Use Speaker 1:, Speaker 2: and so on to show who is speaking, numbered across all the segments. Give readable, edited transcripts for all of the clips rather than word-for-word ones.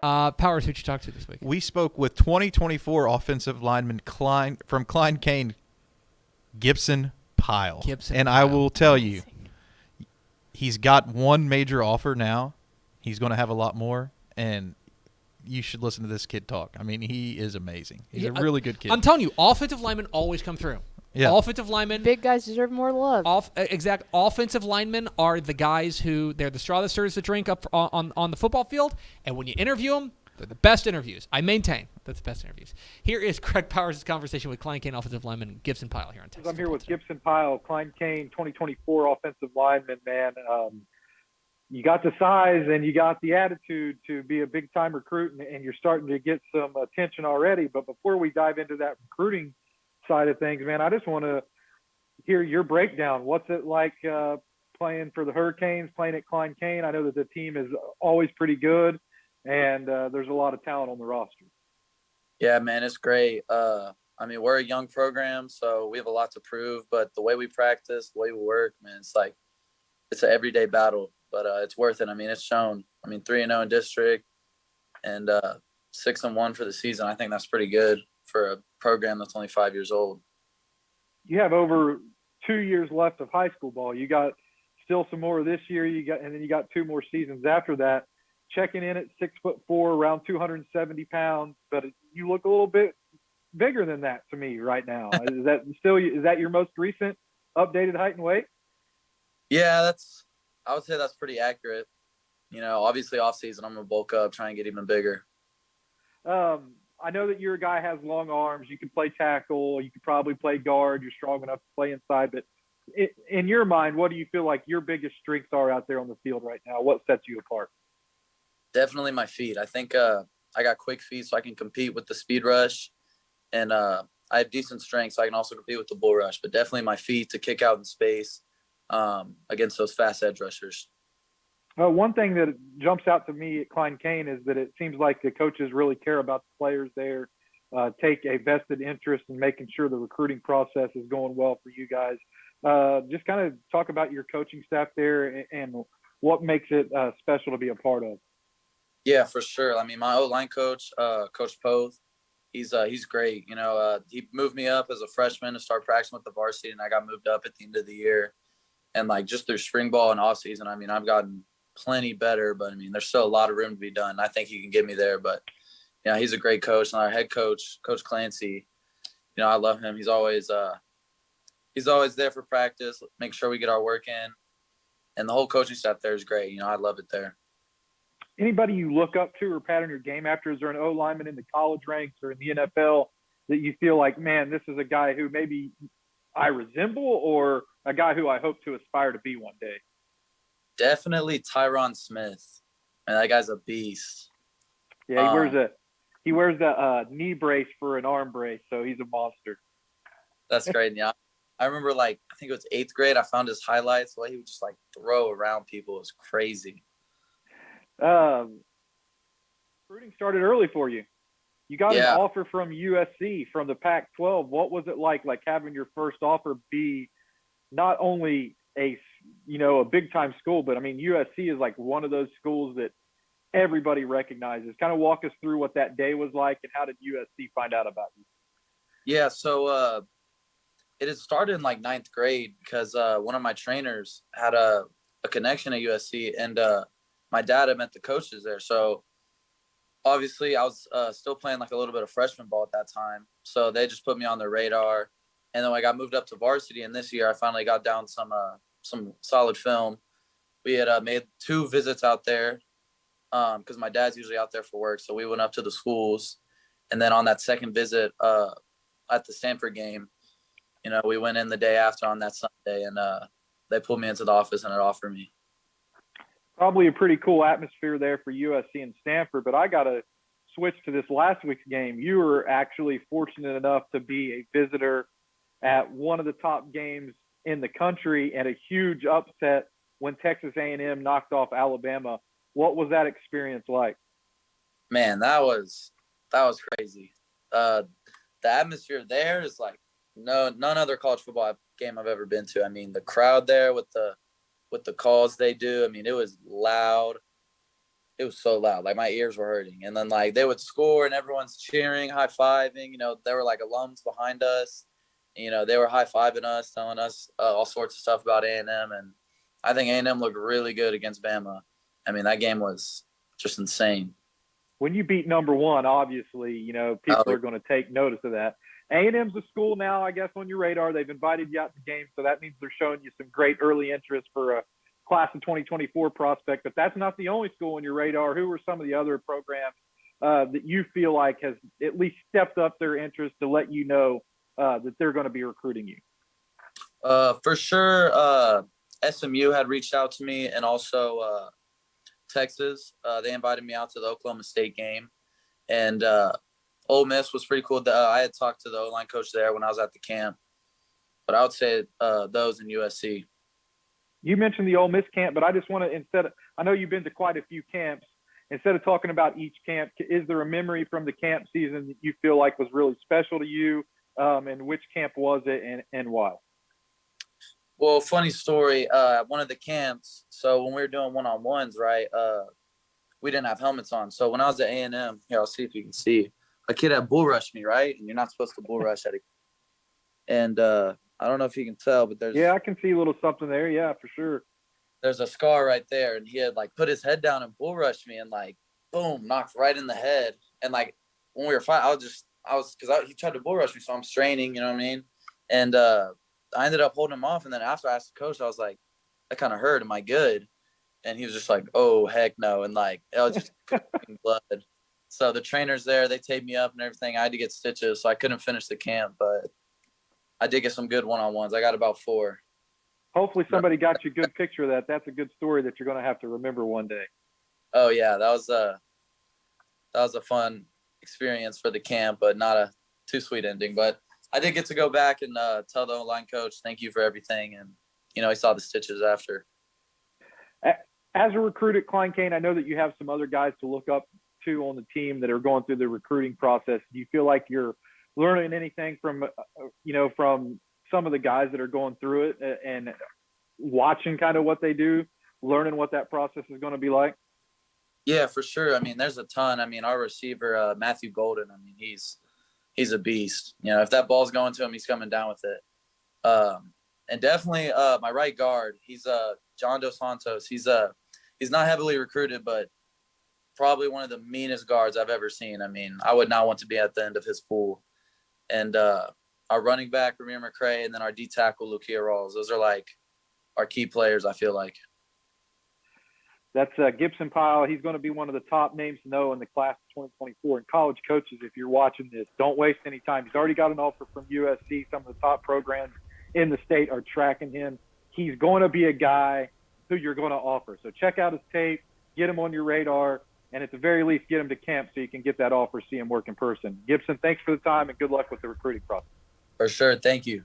Speaker 1: Powers, who'd you talk to this week?
Speaker 2: We spoke with 2024 offensive lineman Klein from Klein Cain, Gibson Pyle.
Speaker 1: Gibson
Speaker 2: and
Speaker 1: Pyle.
Speaker 2: I will tell you, he's got one major offer now. He's going to have a lot more, and you should listen to this kid talk. I mean, he is amazing. He's a really good kid.
Speaker 1: I'm telling you, offensive linemen always come through.
Speaker 2: Yeah.
Speaker 1: Offensive linemen.
Speaker 3: Big guys deserve more love.
Speaker 1: Offensive linemen are the guys who they're the straw that stirs the drink up on the football field, and when you interview them, they're the best interviews. I maintain that's the best interviews. Here is Craig Powers' conversation with Klein Cain offensive lineman Gibson Pyle here on Texas.
Speaker 4: I'm here with Gibson Pyle, Klein Cain, 2024 offensive lineman, man. You got the size and you got the attitude to be a big-time recruit, and you're starting to get some attention already. But before we dive into that recruiting side of things, man, I just want to hear your breakdown. What's it like playing for the Hurricanes, playing at Klein Cain? I know that the team is always pretty good, and there's a lot of talent on the roster.
Speaker 5: Yeah, man, it's great. I mean, we're a young program, so we have a lot to prove. But the way we practice, the way we work, man, it's like it's an everyday battle. But it's worth it. I mean, it's shown. I mean, 3-0 in district and 6-1 for the season. I think that's pretty good for a program that's only 5 years old.
Speaker 4: You have over 2 years left of high school ball. You got still some more this year. And then you got 2 more seasons after that. Checking in at 6'4", around 270 pounds, but you look a little bit bigger than that to me right now. Is that your most recent updated height and weight?
Speaker 5: Yeah, I would say that's pretty accurate. You know, obviously off season, I'm gonna bulk up, try and get even bigger.
Speaker 4: I know that you're a guy who has long arms. You can play tackle. You could probably play guard. You're strong enough to play inside. But in your mind, what do you feel like your biggest strengths are out there on the field right now? What sets you apart?
Speaker 5: Definitely my feet. I think I got quick feet, so I can compete with the speed rush, and I have decent strength, so I can also compete with the bull rush. But definitely my feet to kick out in space against those fast edge rushers.
Speaker 4: One thing that jumps out to me at Klein Cain is that it seems like the coaches really care about the players there, take a vested interest in making sure the recruiting process is going well for you guys. Just kind of talk about your coaching staff there and what makes it special to be a part of.
Speaker 5: Yeah, for sure. I mean, my O-line coach, Coach Poth, he's great. You know, he moved me up as a freshman to start practicing with the varsity, and I got moved up at the end of the year. And like just through spring ball and off season, I mean, I've gotten plenty better, but I mean, there's still a lot of room to be done. I think he can get me there, but yeah, he's a great coach. And our head coach, Coach Clancy, you know, I love him. He's always there for practice, make sure we get our work in, and the whole coaching staff there is great. You know, I love it there.
Speaker 4: Anybody you look up to or pattern your game after? Is there an O lineman in the college ranks or in the NFL that you feel like, man, this is a guy who maybe I resemble, or a guy who I hope to aspire to be one day?
Speaker 5: Definitely Tyron Smith. Man, that guy's a beast.
Speaker 4: Yeah, he wears the knee brace for an arm brace, so he's a monster.
Speaker 5: That's great. Yeah, I remember I think it was 8th grade. I found his highlights. The way he would just throw around people was crazy.
Speaker 4: Recruiting started early for you. You got an offer from USC, from the Pac-12. What was it like having your first offer be not only a big time school, but I mean, USC is like one of those schools that everybody recognizes. Kind of walk us through what that day was like, and how did USC find out about you?
Speaker 5: Yeah. So, it had started in 9th grade because one of my trainers had a connection at USC, and my dad had met the coaches there. So obviously I was still playing a little bit of freshman ball at that time. So they just put me on their radar. And then when I got moved up to varsity, and this year I finally got down some solid film. We had made 2 visits out there because my dad's usually out there for work. So we went up to the schools. And then on that second visit at the Stanford game, you know, we went in the day after on that Sunday, and they pulled me into the office and it offered me.
Speaker 4: Probably a pretty cool atmosphere there for USC and Stanford, but I got to switch to this last week's game. You were actually fortunate enough to be a visitor at one of the top games in the country and a huge upset when Texas A&M knocked off Alabama. What was that experience like?
Speaker 5: Man, that was crazy. The atmosphere there is none other college football game I've ever been to. I mean, the crowd there with the calls they do, I mean, it was loud. it was so loud. Like, my ears were hurting. And then, like, they would score and everyone's cheering, high-fiving. You know, there were, like, alums behind us. You know, they were high-fiving us, telling us all sorts of stuff about A&M. And I think A&M looked really good against Bama. I mean, that game was just insane.
Speaker 4: When you beat number one, obviously, you know, people are going to take notice of that. A&M's a school now, I guess, on your radar. They've invited you out to games, so that means they're showing you some great early interest for a class of 2024 prospect. But that's not the only school on your radar. Who are some of the other programs that you feel like has at least stepped up their interest to let you know that they're going to be recruiting you?
Speaker 5: For sure, SMU had reached out to me, and also Texas. They invited me out to the Oklahoma State game, and Ole Miss was pretty cool. I had talked to the O-line coach there when I was at the camp, but I would say those in USC.
Speaker 4: You mentioned the Ole Miss camp, but I just want to, I know you've been to quite a few camps. Instead of talking about each camp, is there a memory from the camp season that you feel like was really special to you? And which camp was it and why?
Speaker 5: Well, funny story. At one of the camps, so when we were doing one-on-ones, right, we didn't have helmets on. So when I was at A&M, here, I'll see if you can see, a kid had bull rushed me, right? And you're not supposed to bull rush at a and I don't know if you can tell, but there's...
Speaker 4: Yeah, I can see a little something there. Yeah, for sure.
Speaker 5: There's a scar right there. And he had, like, put his head down and bull rushed me and, like, boom, knocked right in the head. And, like, when we were fighting, he tried to bull rush me, so I'm straining, you know what I mean? And I ended up holding him off. And then after I asked the coach, I was like, that kind of hurt. Am I good? And he was just like, oh, heck no. And, like, it was just blood. So the trainers there, they taped me up and everything. I had to get stitches, so I couldn't finish the camp, but I did get some good one-on-ones. I got about 4.
Speaker 4: Hopefully somebody got you a good picture of that. That's a good story that you're going to have to remember one day.
Speaker 5: Oh yeah, that was a fun experience for the camp, but not a too sweet ending. But I did get to go back and tell the line coach, thank you for everything. And, you know, he saw the stitches after.
Speaker 4: As a recruit at Klein Cain, I know that you have some other guys to look up to on the team that are going through the recruiting process. Do you feel like you're learning anything from some of the guys that are going through it and watching kind of what they do, learning what that process is going to be like?
Speaker 5: Yeah, for sure. I mean, there's a ton. I mean, our receiver, Matthew Golden, I mean, he's a beast. You know, if that ball's going to him, he's coming down with it. And definitely my right guard, he's John Dos Santos. He's not heavily recruited, but probably one of the meanest guards I've ever seen. I mean, I would not want to be at the end of his pool. And our running back, Ramir McCray, and then our D tackle, Lukia Rawls. Those are like our key players, I feel like.
Speaker 4: That's Gibson Pyle. He's going to be one of the top names to know in the class of 2024. And college coaches, if you're watching this, don't waste any time. He's already got an offer from USC. Some of the top programs in the state are tracking him. He's going to be a guy who you're going to offer. So check out his tape, get him on your radar, and at the very least, get him to camp so you can get that offer, see him work in person. Gibson, thanks for the time, and good luck with the recruiting process.
Speaker 5: For sure. Thank you.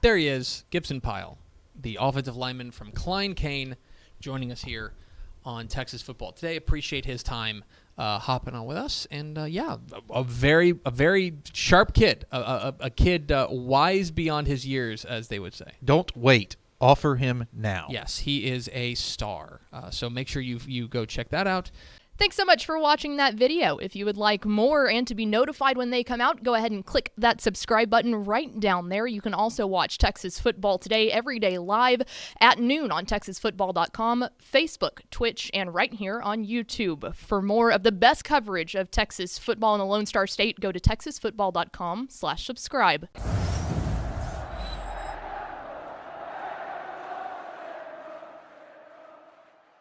Speaker 1: There he is, Gibson Pyle, the offensive lineman from Klein Cain, joining us here on Texas Football Today. Appreciate his time hopping on with us. And, a very sharp kid, a kid wise beyond his years, as they would say.
Speaker 2: Don't wait. Offer him now.
Speaker 1: Yes, he is a star. So make sure you go check that out.
Speaker 3: Thanks so much for watching that video. If you would like more and to be notified when they come out, go ahead and click that subscribe button right down there. You can also watch Texas Football Today every day live at noon on TexasFootball.com, Facebook, Twitch, and right here on YouTube. For more of the best coverage of Texas football in the Lone Star State, go to TexasFootball.com/subscribe.